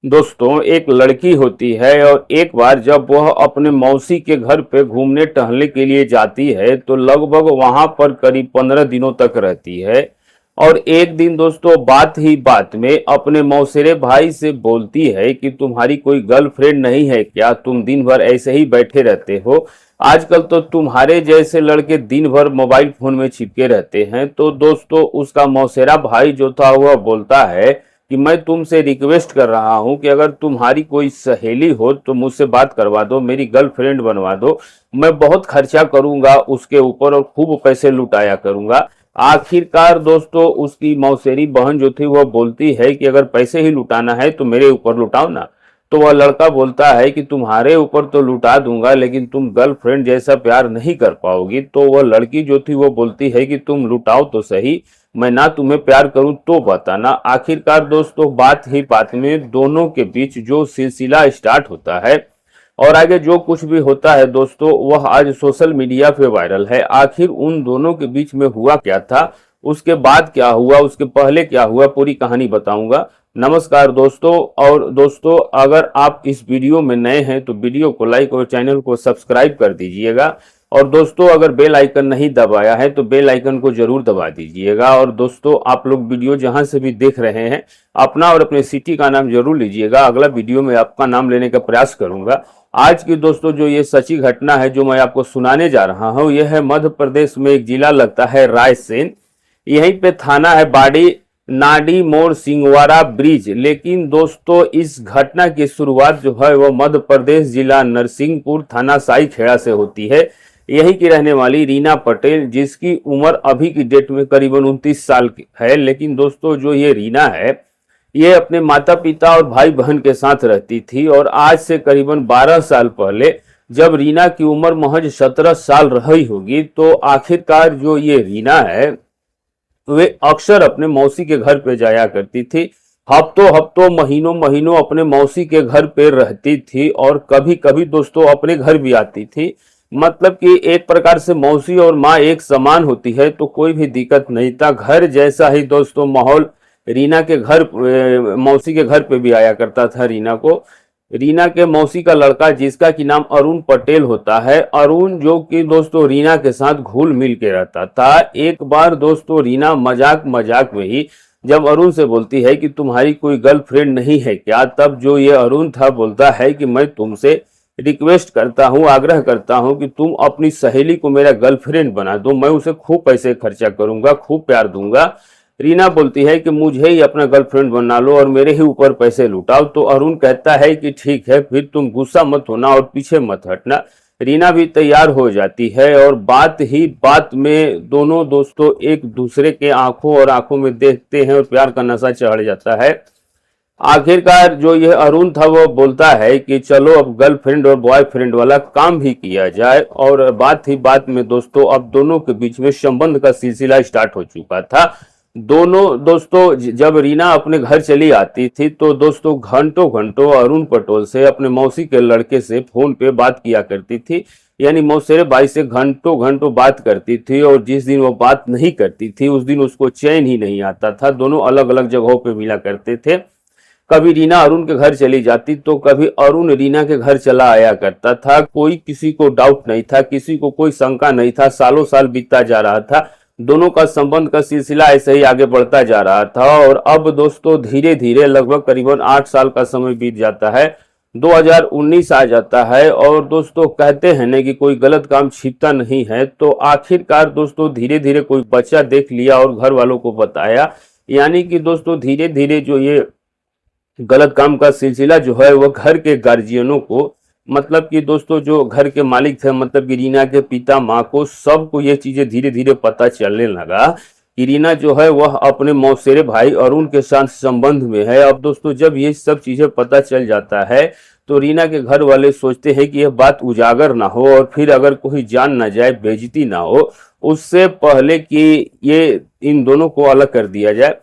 दोस्तों, एक लड़की होती है और एक बार जब वह अपने मौसी के घर पे घूमने टहलने के लिए जाती है तो लगभग वहां पर करीब 15 दिनों तक रहती है। और एक दिन दोस्तों बात ही बात में अपने मौसेरे भाई से बोलती है कि तुम्हारी कोई गर्लफ्रेंड नहीं है क्या? तुम दिन भर ऐसे ही बैठे रहते हो। आजकल तो तुम्हारे जैसे लड़के दिन भर मोबाइल फोन में चिपके रहते हैं। तो दोस्तों उसका मौसेरा भाई जो था वह बोलता है कि मैं तुमसे रिक्वेस्ट कर रहा हूं कि अगर तुम्हारी कोई सहेली हो तो मुझसे बात करवा दो, मेरी गर्लफ्रेंड बनवा दो। मैं बहुत खर्चा करूंगा उसके ऊपर और खूब पैसे लुटाया करूंगा। आखिरकार दोस्तों उसकी मौसेरी बहन जो थी वह बोलती है कि अगर पैसे ही लुटाना है तो मेरे ऊपर लुटाओ ना। तो वह लड़का बोलता है कि तुम्हारे ऊपर तो लुटा दूंगा लेकिन तुम गर्लफ्रेंड जैसा प्यार नहीं कर पाओगी। तो वह लड़की जो थी वो बोलती है कि तुम लुटाओ तो सही, मैं ना तुम्हें प्यार करूं तो बताना। आखिरकार दोस्तों बात ही बात में दोनों के बीच जो सिलसिला स्टार्ट होता है और आगे जो कुछ भी होता है दोस्तों वह आज सोशल मीडिया पे वायरल है। आखिर उन दोनों के बीच में हुआ क्या था, उसके बाद क्या हुआ, उसके पहले क्या हुआ, पूरी कहानी बताऊंगा। नमस्कार दोस्तों। और दोस्तों अगर आप इस वीडियो में नए हैं तो वीडियो को लाइक और चैनल को सब्सक्राइब कर दीजिएगा। और दोस्तों अगर बेल आइकन नहीं दबाया है तो बेल आइकन को जरूर दबा दीजिएगा। और दोस्तों आप लोग वीडियो जहां से भी देख रहे हैं अपना और अपने सिटी का नाम जरूर लीजिएगा। अगला वीडियो में आपका नाम लेने का प्रयास करूंगा। आज की दोस्तों जो ये सच्ची घटना है जो मैं आपको सुनाने जा रहा हूं, यह है मध्य प्रदेश में एक जिला लगता है रायसेन। यहीं पे थाना है बाड़ी नाडी मोड़ सिंगवारा ब्रिज। लेकिन दोस्तों इस घटना की शुरुआत जो है वो मध्य प्रदेश जिला नरसिंहपुर थाना साई खेड़ा से होती है। यहीं की रहने वाली रीना पटेल, जिसकी उम्र अभी की डेट में करीबन 29 साल की है। लेकिन दोस्तों जो ये रीना है ये अपने माता पिता और भाई बहन के साथ रहती थी। और आज से करीबन 12 साल पहले जब रीना की उम्र महज 17 साल रही होगी तो आखिरकार जो ये रीना है वे अक्सर अपने मौसी के घर पे जाया करती थी। हफ्तों हफ्तों महीनों महीनों अपने मौसी के घर पे रहती थी और कभी कभी दोस्तों अपने घर भी आती थी। मतलब कि एक प्रकार से मौसी और माँ एक समान होती है तो कोई भी दिक्कत नहीं था। घर जैसा ही दोस्तों माहौल रीना के घर मौसी के घर पे भी आया करता था रीना को। रीना के मौसी का लड़का जिसका कि नाम अरुण पटेल होता है, अरुण जो कि दोस्तों रीना के साथ घुल मिल के रहता था। एक बार दोस्तों रीना मजाक मजाक में ही जब अरुण से बोलती है कि तुम्हारी कोई गर्लफ्रेंड नहीं है क्या, तब जो ये अरुण था बोलता है कि मैं तुमसे रिक्वेस्ट करता हूँ, आग्रह करता हूँ कि तुम अपनी सहेली को मेरा गर्लफ्रेंड बना दो, मैं उसे खूब पैसे खर्चा करूंगा, खूब प्यार दूंगा। रीना बोलती है कि मुझे ही अपना गर्लफ्रेंड बना लो और मेरे ही ऊपर पैसे लुटाओ। तो अरुण कहता है कि ठीक है, फिर तुम गुस्सा मत होना और पीछे मत हटना। रीना भी तैयार हो जाती है और बात ही बात में दोनों दोस्तों एक दूसरे के आंखों और आंखों में देखते हैं और प्यार का नशा चढ़ जाता है। आखिरकार जो यह अरुण था वो बोलता है कि चलो अब गर्लफ्रेंड और बॉयफ्रेंड वाला काम भी किया जाए। और बात ही बात में दोस्तों अब दोनों के बीच में संबंध का सिलसिला स्टार्ट हो चुका था। दोनों दोस्तों जब रीना अपने घर चली आती थी तो दोस्तों घंटों घंटों अरुण पटेल से अपने मौसी के लड़के से फोन पे बात किया करती थी। यानी मौसेरे भाई से घंटों घंटों बात करती थी और जिस दिन वो बात नहीं करती थी उस दिन उसको चैन ही नहीं आता था। दोनों अलग अलग जगहों पे मिला करते थे। कभी रीना अरुण के घर चली जाती तो कभी अरुण रीना के घर चला आया करता था। कोई किसी को डाउट नहीं था, किसी को कोई शंका नहीं था। सालों साल बीतता जा रहा था, दोनों का संबंध का सिलसिला ऐसे ही आगे बढ़ता जा रहा था। और अब दोस्तों धीरे धीरे लगभग करीबन 8 साल का समय बीत जाता है, 2019 आ जाता है। और दोस्तों कहते हैं ना कि कोई गलत काम छिपता नहीं है। तो आखिरकार दोस्तों धीरे धीरे कोई बच्चा देख लिया और घर वालों को बताया। यानी कि दोस्तों धीरे धीरे जो ये गलत काम का सिलसिला जो है वो घर के गार्जियनों को, मतलब कि दोस्तों जो घर के मालिक थे, मतलब कि रीना के पिता माँ को, सबको ये चीजें धीरे धीरे पता चलने लगा कि रीना जो है वह अपने मौसेरे भाई अरुण के साथ संबंध में है। अब दोस्तों जब ये सब चीजें पता चल जाता है तो रीना के घर वाले सोचते हैं कि यह बात उजागर ना हो और फिर अगर कोई जान ना जाए, बेइज्जती ना हो, उससे पहले कि ये इन दोनों को अलग कर दिया जाए,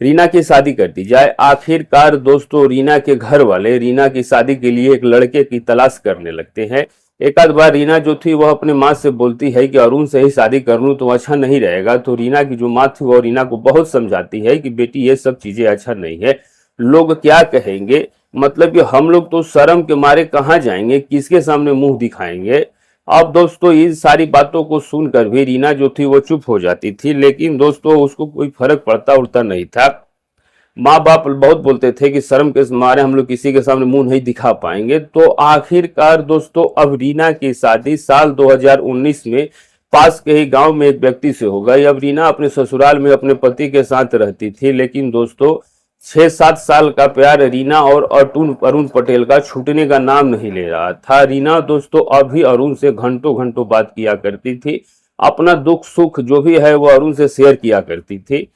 रीना की शादी कर दी जाए। आखिरकार दोस्तों रीना के घर वाले रीना की शादी के लिए एक लड़के की तलाश करने लगते हैं। एक आध बार रीना जो थी वह अपने माँ से बोलती है कि अरुण से ही शादी कर लूं तो अच्छा नहीं रहेगा। तो रीना की जो माँ थी वो रीना को बहुत समझाती है कि बेटी ये सब चीजें अच्छा नहीं है, लोग क्या कहेंगे। मतलब कि हम लोग तो शर्म के मारे कहाँ जाएंगे, किसके सामने मुंह दिखाएंगे। अब दोस्तों इन सारी बातों को सुनकर भी रीना जो थी वो चुप हो जाती थी, लेकिन दोस्तों उसको कोई फर्क पड़ता उड़ता नहीं था। माँ बाप बहुत बोलते थे कि शर्म के मारे हम लोग किसी के सामने मुंह नहीं दिखा पाएंगे। तो आखिरकार दोस्तों अब रीना की शादी साल 2019 में पास के ही गांव में एक व्यक्ति से हो गई। अब रीना अपने ससुराल में अपने पति के साथ रहती थी, लेकिन दोस्तों 6-7 साल का प्यार रीना और अरुण अरुण पटेल का छूटने का नाम नहीं ले रहा था। रीना दोस्तों अभी अरुण से घंटों घंटों बात किया करती थी, अपना दुख सुख जो भी है वो अरुण से शेयर किया करती थी।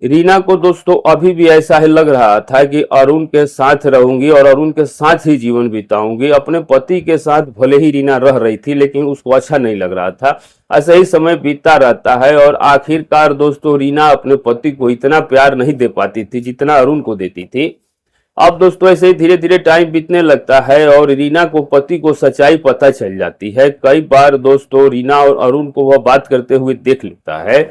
रीना को दोस्तों अभी भी ऐसा ही लग रहा था कि अरुण के साथ रहूंगी और अरुण के साथ ही जीवन बिताऊंगी। अपने पति के साथ भले ही रीना रह रही थी, लेकिन उसको अच्छा नहीं लग रहा था। ऐसा ही समय बीतता रहता है और आखिरकार दोस्तों रीना अपने पति को इतना प्यार नहीं दे पाती थी जितना अरुण को देती थी। अब दोस्तों ऐसे ही धीरे धीरे टाइम बीतने लगता है और रीना को पति को सच्चाई पता चल जाती है। कई बार दोस्तों रीना और अरुण को वह बात करते हुए देख लेता है।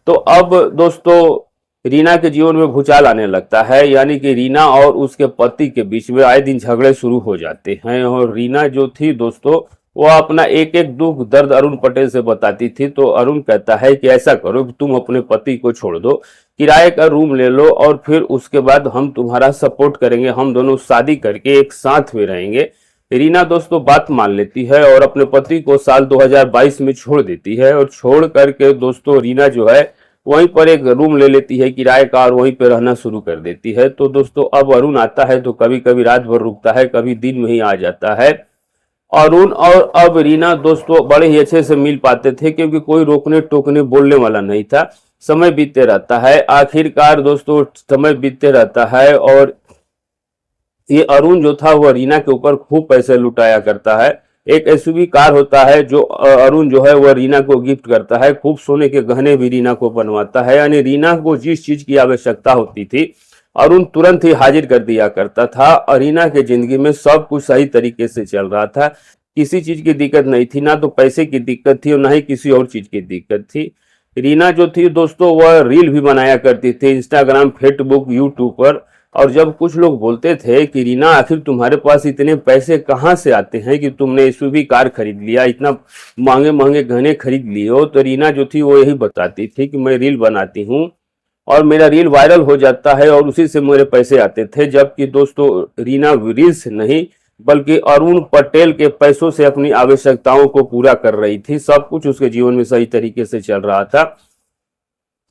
तो अब दोस्तों रीना के जीवन में भूचाल आने लगता है, यानी कि रीना और उसके पति के बीच में आए दिन झगड़े शुरू हो जाते हैं। और रीना जो थी दोस्तों वो अपना एक एक दुख दर्द अरुण पटेल से बताती थी। तो अरुण कहता है कि ऐसा करो कि तुम अपने पति को छोड़ दो, किराए का रूम ले लो और फिर उसके बाद हम तुम्हारा सपोर्ट करेंगे, हम दोनों शादी करके एक साथ में रहेंगे। रीना दोस्तों बात मान लेती है और अपने पति को साल 2022 में छोड़ देती है। और छोड़ करके दोस्तों रीना जो है वहीं पर एक रूम ले लेती है किराए का और वहीं पर रहना शुरू कर देती है। तो दोस्तों अब अरुण आता है तो कभी कभी रात भर रुकता है, कभी दिन में ही आ जाता है। अरुण और अब रीना दोस्तों बड़े ही अच्छे से मिल पाते थे, क्योंकि कोई रोकने टोकने बोलने वाला नहीं था। समय बीतते रहता है, आखिरकार दोस्तों समय बीतते रहता है और ये अरुण जो था वह रीना के ऊपर खूब पैसे लुटाया करता है। एक एसयूवी कार होता है जो अरुण जो है वह रीना को गिफ्ट करता है। खूब सोने के गहने भी रीना को बनवाता है, यानी रीना को जिस चीज की आवश्यकता होती थी अरुण तुरंत ही हाजिर कर दिया करता था। और रीना के जिंदगी में सब कुछ सही तरीके से चल रहा था, किसी चीज की दिक्कत नहीं थी, ना तो पैसे की दिक्कत थी और ना ही किसी और चीज की दिक्कत थी। रीना जो थी दोस्तों वह रील भी बनाया करती थी इंस्टाग्राम, फेसबुक, यूट्यूब पर। और जब कुछ लोग बोलते थे कि रीना आखिर तुम्हारे पास इतने पैसे कहाँ से आते हैं कि तुमने एसयूवी कार खरीद लिया, इतना महंगे महंगे गहने खरीद लिए हो, तो रीना जो थी वो यही बताती थी कि मैं रील बनाती हूँ और मेरा रील वायरल हो जाता है और उसी से मेरे पैसे आते थे। जबकि दोस्तों रीना रील से नहीं बल्कि अरुण पटेल के पैसों से अपनी आवश्यकताओं को पूरा कर रही थी। सब कुछ उसके जीवन में सही तरीके से चल रहा था।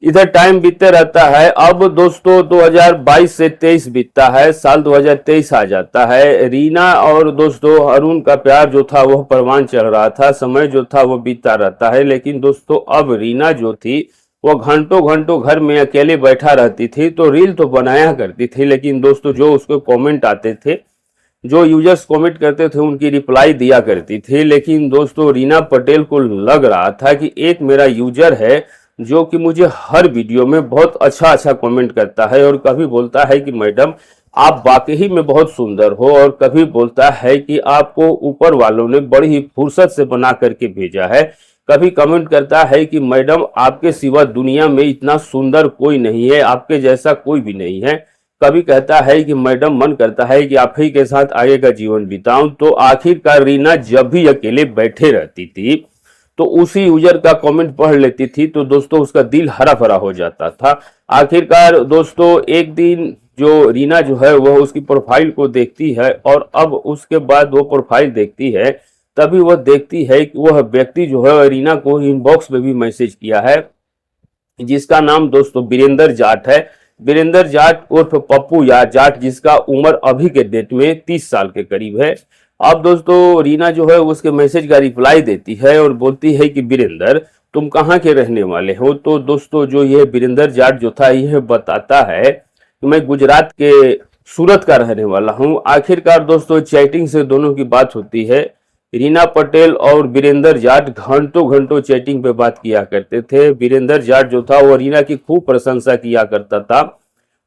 इधर टाइम बीतते रहता है। अब दोस्तों 2022 से 23 बीतता है, साल 2023 आ जाता है। रीना और दोस्तों अरुण का प्यार जो था वह परवान चल रहा था, समय जो था वो बीतता रहता है। लेकिन दोस्तों अब रीना जो थी वो घंटों घंटों घर में अकेले बैठा रहती थी। तो रील तो बनाया करती थी, लेकिन दोस्तों जो उसको कमेंट आते थे, जो यूजर्स कमेंट करते थे उनकी रिप्लाई दिया करती थी। लेकिन दोस्तों रीना पटेल को लग रहा था कि एक मेरा यूजर है जो कि मुझे हर वीडियो में बहुत अच्छा अच्छा कमेंट करता है और कभी बोलता है कि मैडम आप वाकई में बहुत सुंदर हो, और कभी बोलता है कि आपको ऊपर वालों ने बड़ी ही फुर्सत से बना करके भेजा है। कभी कमेंट करता है कि मैडम आपके सिवा दुनिया में इतना सुंदर कोई नहीं है, आपके जैसा कोई भी नहीं है। कभी कहता है कि मैडम मन करता है कि आप ही के साथ आगे का जीवन बिताऊं। तो आखिरकार रीना जब भी अकेले बैठे रहती थी तो उसी यूजर का कमेंट पढ़ लेती थी, तो दोस्तों उसका दिल हरा भरा हो जाता था। आखिरकार दोस्तों एक दिन जो रीना जो है वह उसकी प्रोफाइल को देखती है और अब उसके बाद वो प्रोफाइल देखती है, तभी वह देखती है कि वह व्यक्ति जो है रीना को इनबॉक्स में भी मैसेज किया है, जिसका नाम दोस्तों वीरेंद्र जाट है। वीरेंद्र जाट उर्फ पप्पू या जाट, जिसका उम्र अभी के डेट में 30 साल के करीब है। अब दोस्तों रीना जो है उसके मैसेज का रिप्लाई देती है और बोलती है कि वीरेंद्र तुम कहाँ के रहने वाले हो। तो दोस्तों जो ये वीरेंद्र जाट जो था यह बताता है कि मैं गुजरात के सूरत का रहने वाला हूँ। आखिरकार दोस्तों चैटिंग से दोनों की बात होती है। रीना पटेल और वीरेंद्र जाट घंटों घंटों चैटिंग पे बात किया करते थे। वीरेंद्र जाट जो था वो रीना की खूब प्रशंसा किया करता था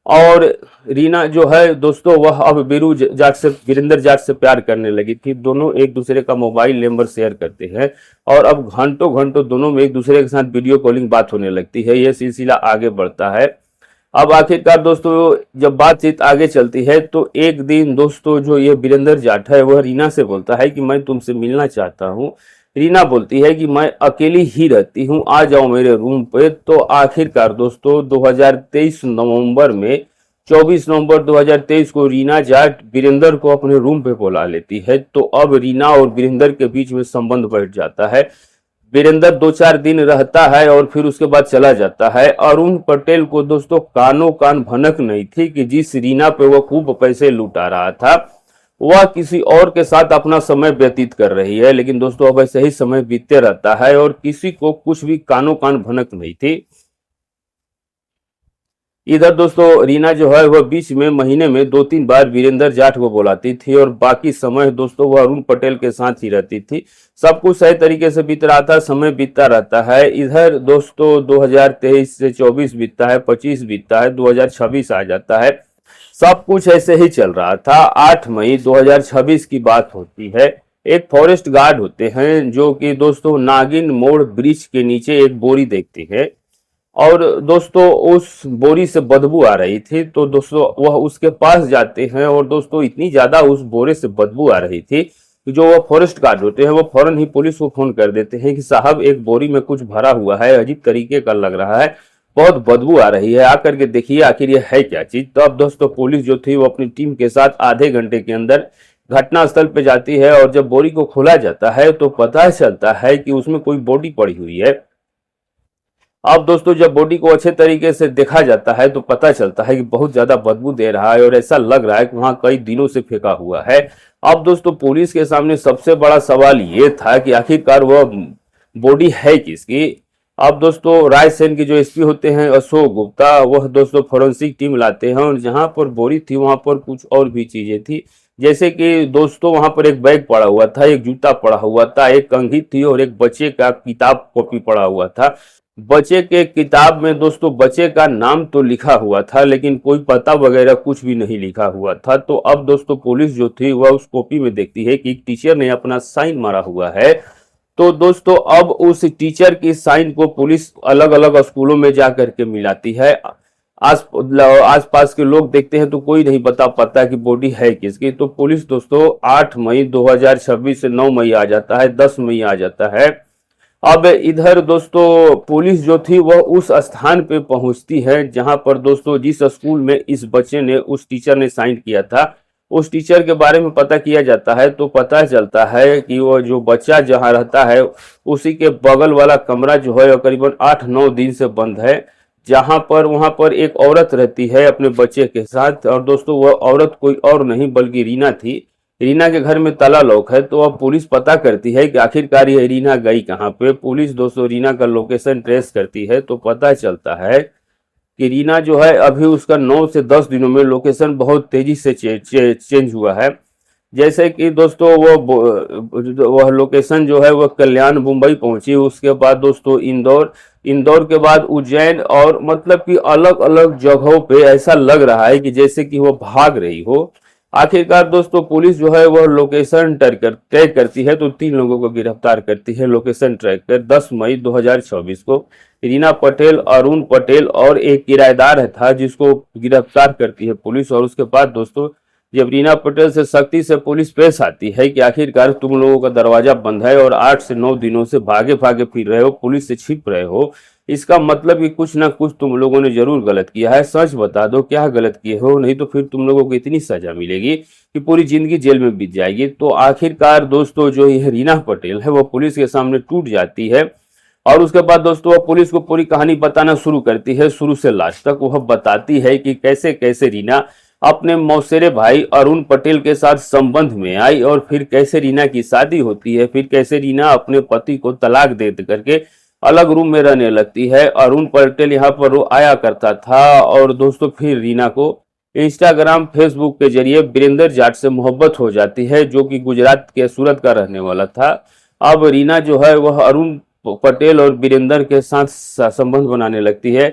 और रीना जो है दोस्तों वह अब वीरेंद्र जाट से प्यार करने लगी थी। दोनों एक दूसरे का मोबाइल नंबर शेयर करते हैं और अब घंटों घंटों दोनों में एक दूसरे के साथ वीडियो कॉलिंग बात होने लगती है। यह सिलसिला आगे बढ़ता है। अब आखिरकार दोस्तों जब बातचीत आगे चलती है तो एक दिन दोस्तों जो ये वीरेंद्र जाट है वह रीना से बोलता है कि मैं तुमसे मिलना चाहता हूँ। रीना बोलती है कि मैं अकेली ही रहती हूँ, आ जाओ मेरे रूम पे। तो आखिरकार दोस्तों 2023 नवंबर में 24 नवंबर 2023 को रीना जाट वीरेंद्र को अपने रूम पे बुला लेती है। तो अब रीना और वीरेंद्र के बीच में संबंध बैठ जाता है। वीरेंद्र 2-4 दिन रहता है और फिर उसके बाद चला जाता है। अरुण पटेल को दोस्तों कानों कान भनक नहीं थी कि जिस रीना पे वो खूब पैसे लुटा रहा था वह किसी और के साथ अपना समय व्यतीत कर रही है। लेकिन दोस्तों अब ऐसे ही समय बीतते रहता है और किसी को कुछ भी कानों कान भनक नहीं थी। इधर दोस्तों रीना जो है वह बीच में महीने में 2-3 बार वीरेंद्र जाट को बुलाती थी और बाकी समय दोस्तों वह अरुण पटेल के साथ ही रहती थी। सब कुछ सही तरीके से बीत रहा था, समय बीतता रहता है। इधर दोस्तों 2023 से 24 बीतता है, 25 बीतता है, 2026 आ जाता है। सब कुछ ऐसे ही चल रहा था। 8 मई 2026 की बात होती है। एक फॉरेस्ट गार्ड होते हैं जो कि दोस्तों नागिन मोड़ ब्रिज के नीचे एक बोरी देखते हैं और दोस्तों उस बोरी से बदबू आ रही थी। तो दोस्तों वह उसके पास जाते हैं और दोस्तों इतनी ज्यादा उस बोरे से बदबू आ रही थी कि जो वह फॉरेस्ट गार्ड होते हैं वो फौरन ही पुलिस को फोन कर देते हैं कि साहब एक बोरी में कुछ भरा हुआ है, अजीब तरीके का लग रहा है, बहुत बदबू आ रही है, आकर के देखिए आखिर ये है क्या चीज। तो अब दोस्तों पुलिस जो थी वो अपनी टीम के साथ आधे घंटे के अंदर घटनास्थल पे जाती है और जब बोरी को खोला जाता है तो पता चलता है कि उसमें कोई बॉडी पड़ी हुई है। अब दोस्तों जब बॉडी को अच्छे तरीके से देखा जाता है तो पता चलता है कि बहुत ज्यादा बदबू दे रहा है और ऐसा लग रहा है कि वहां कई दिनों से फेंका हुआ है। अब दोस्तों पुलिस के सामने सबसे बड़ा सवाल ये था कि आखिरकार वह बॉडी है किसकी। अब दोस्तों रायसेन के जो एसपी होते हैं अशोक गुप्ता, वह दोस्तों फोरेंसिक टीम लाते हैं और जहां पर बोरी थी वहां पर कुछ और भी चीजें थी। जैसे कि दोस्तों वहां पर एक बैग पड़ा हुआ था, एक जूता पड़ा हुआ था, एक कंघी थी और एक बच्चे का किताब कॉपी पड़ा हुआ था। बच्चे के किताब में दोस्तों बच्चे का नाम तो लिखा हुआ था लेकिन कोई पता वगैरह कुछ भी नहीं लिखा हुआ था। तो अब दोस्तों पुलिस जो थी वह उस कॉपी में देखती है कि एक टीचर ने अपना साइन मारा हुआ है। तो दोस्तों अब उस टीचर की साइन को पुलिस अलग अलग स्कूलों में जा करके मिलाती है। आस पास के लोग देखते हैं तो कोई नहीं बता पाता कि बॉडी है किसकी। तो पुलिस दोस्तों 8 मई 2026 से 9 मई आ जाता है, 10 मई आ जाता है। अब इधर दोस्तों पुलिस जो थी वह उस स्थान पे पहुंचती है जहां पर दोस्तों जिस स्कूल में इस बच्चे ने उस टीचर ने साइन किया था उस टीचर के बारे में पता किया जाता है। तो पता चलता है कि वो जो बच्चा जहां रहता है उसी के बगल वाला कमरा जो है करीबन 8-9 दिन से बंद है, जहां पर वहां पर एक औरत रहती है अपने बच्चे के साथ। और दोस्तों वह औरत कोई और नहीं बल्कि रीना थी। रीना के घर में ताला लॉक है। तो अब पुलिस पता करती है कि आखिरकार ये रीना गई कहाँ पे। पुलिस दोस्तों रीना का लोकेशन ट्रेस करती है तो पता चलता है कि रीना जो है अभी उसका 9 से 10 दिनों में लोकेशन बहुत तेजी से चेंज हुआ है। जैसे कि दोस्तों वह लोकेशन जो है वह कल्याण मुंबई पहुंची, उसके बाद दोस्तों इंदौर के बाद उज्जैन, और मतलब कि अलग अलग जगहों पे ऐसा लग रहा है कि जैसे कि वो भाग रही हो। आखिरकार दोस्तों पुलिस जो है वह लोकेशन ट्रैक करती है तो 3 लोगों को गिरफ्तार करती है लोकेशन ट्रैक कर। 10 मई 2024 को रीना पटेल, अरुण पटेल और एक किराएदार था जिसको गिरफ्तार करती है पुलिस। और उसके बाद दोस्तों जब रीना पटेल से सख्ती से पुलिस पेश आती है कि आखिरकार तुम लोगों का दरवाजा बंद है और 8 से 9 दिनों से भागे भागे फिर रहे हो, पुलिस से छिप रहे हो, इसका मतलब कि कुछ ना कुछ तुम लोगों ने जरूर गलत किया है, सच बता दो क्या गलत किए हो, नहीं तो फिर तुम लोगों को इतनी सजा मिलेगी कि पूरी जिंदगी जेल में बीत जाएगी। तो आखिरकार दोस्तों जो यह रीना पटेल है वो पुलिस के सामने टूट जाती है और उसके बाद दोस्तों वह पुलिस को पूरी कहानी बताना शुरू करती है, शुरू से लास्ट तक। वह बताती है कि कैसे कैसे रीना अपने मौसेरे भाई अरुण पटेल के साथ संबंध में आई और फिर कैसे रीना की शादी होती है, फिर कैसे रीना अपने पति को तलाक दे करके अलग रूम में रहने लगती है। अरुण पटेल यहाँ पर वो आया करता था और दोस्तों फिर रीना को इंस्टाग्राम फेसबुक के जरिए वीरेंद्र जाट से मोहब्बत हो जाती है जो कि गुजरात के सूरत का रहने वाला था। अब रीना जो है वह अरुण पटेल और वीरेंद्र के साथ संबंध बनाने लगती है।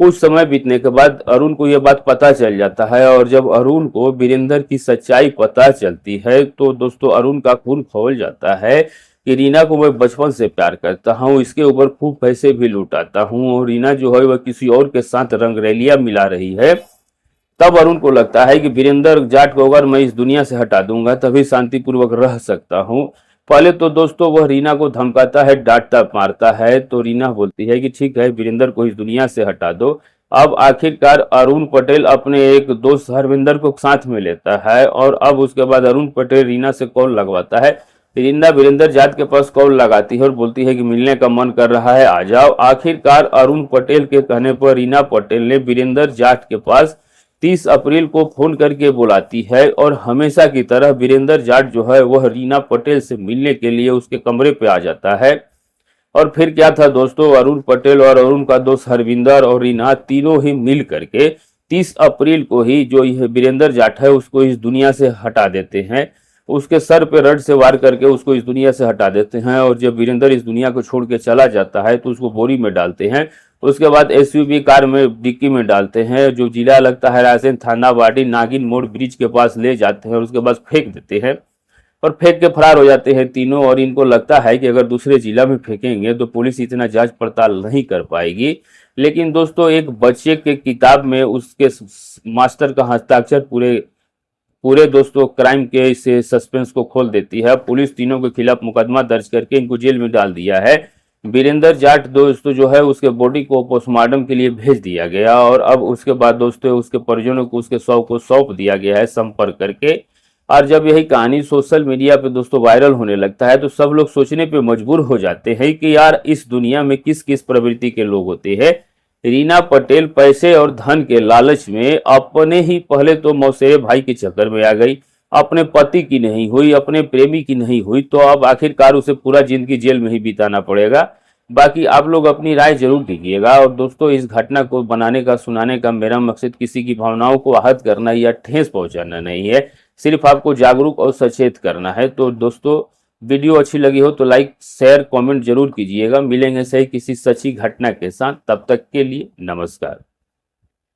कुछ समय बीतने के बाद अरुण को यह बात पता चल जाता है और जब अरुण को वीरेंद्र की सच्चाई पता चलती है तो दोस्तों अरुण का खून खौल जाता है कि रीना को मैं बचपन से प्यार करता हूँ, इसके ऊपर खूब पैसे भी लुटाता हूँ और रीना जो है वह किसी और के साथ रंगरेलिया मिला रही है। तब अरुण को लगता है कि वीरेंद्र जाट को अगर मैं इस दुनिया से हटा दूंगा तभी शांतिपूर्वक रह सकता हूँ। पहले तो दोस्तों वह रीना को धमकाता है, डांटता मारता है, तो रीना बोलती है कि ठीक है, वीरेंद्र को इस दुनिया से हटा दो। अब आखिरकार अरुण पटेल अपने एक दोस्त हरविंदर को साथ में लेता है और अब उसके बाद अरुण पटेल रीना से कॉल लगवाता है। रीना वीरेंद्र जाट के पास कॉल लगाती है और बोलती है कि मिलने का मन कर रहा है, आ जाओ। आखिरकार अरुण पटेल के कहने पर रीना पटेल ने वीरेंद्र जाट के पास 30 अप्रैल को फोन करके बुलाती है और हमेशा की तरह वीरेंद्र जाट जो है वह रीना पटेल से मिलने के लिए उसके कमरे पे आ जाता है। और फिर क्या था दोस्तों, अरुण पटेल और अरुण का दोस्त हरविंदर और रीना तीनों ही मिल करके 30 अप्रैल को ही जो यह वीरेंद्र जाट है उसको इस दुनिया से हटा देते हैं। उसके सर पे रड से वार करके उसको इस दुनिया से हटा देते हैं और जब वीरेंद्र इस दुनिया को छोड़ के चला जाता है तो उसको बोरी में डालते हैं। उसके बाद एसयूवी कार में डिक्की में डालते हैं, जो जिला लगता है रायसेन थाना वाडी नागिन मोड़ ब्रिज के पास ले जाते हैं और उसके बाद फेंक देते हैं और फेंक के फरार हो जाते हैं तीनों। और इनको लगता है कि अगर दूसरे जिला में फेंकेंगे तो पुलिस इतना जांच पड़ताल नहीं कर पाएगी। लेकिन दोस्तों एक बच्चे के किताब में उसके मास्टर का हस्ताक्षर पूरे पूरे दोस्तों क्राइम के से सस्पेंस को खोल देती है। पुलिस तीनों के खिलाफ मुकदमा दर्ज करके इनको जेल में डाल दिया है। वीरेंद्र जाट दोस्तों जो है उसके बॉडी को पोस्टमार्टम के लिए भेज दिया गया और अब उसके बाद दोस्तों उसके परिजनों को उसके शव को सौंप दिया गया है संपर्क करके। और जब यही कहानी सोशल मीडिया पे दोस्तों वायरल होने लगता है तो सब लोग सोचने पे मजबूर हो जाते हैं कि यार इस दुनिया में किस किस प्रवृत्ति के लोग होते हैं। रीना पटेल पैसे और धन के लालच में अपने ही पहले तो मौसेरे भाई के चक्कर में आ गई, अपने पति की नहीं हुई, अपने प्रेमी की नहीं हुई, तो अब आखिरकार उसे पूरा जिंदगी जेल में ही बिताना पड़ेगा। बाकी आप लोग अपनी राय जरूर दीजिएगा। और दोस्तों इस घटना को बनाने का सुनाने का मेरा मकसद किसी की भावनाओं को आहत करना या ठेस पहुंचाना नहीं है, सिर्फ आपको जागरूक और सचेत करना है। तो दोस्तों वीडियो अच्छी लगी हो तो लाइक शेयर कमेंट जरूर कीजिएगा। मिलेंगे सही किसी सच्ची घटना के साथ, तब तक के लिए नमस्कार।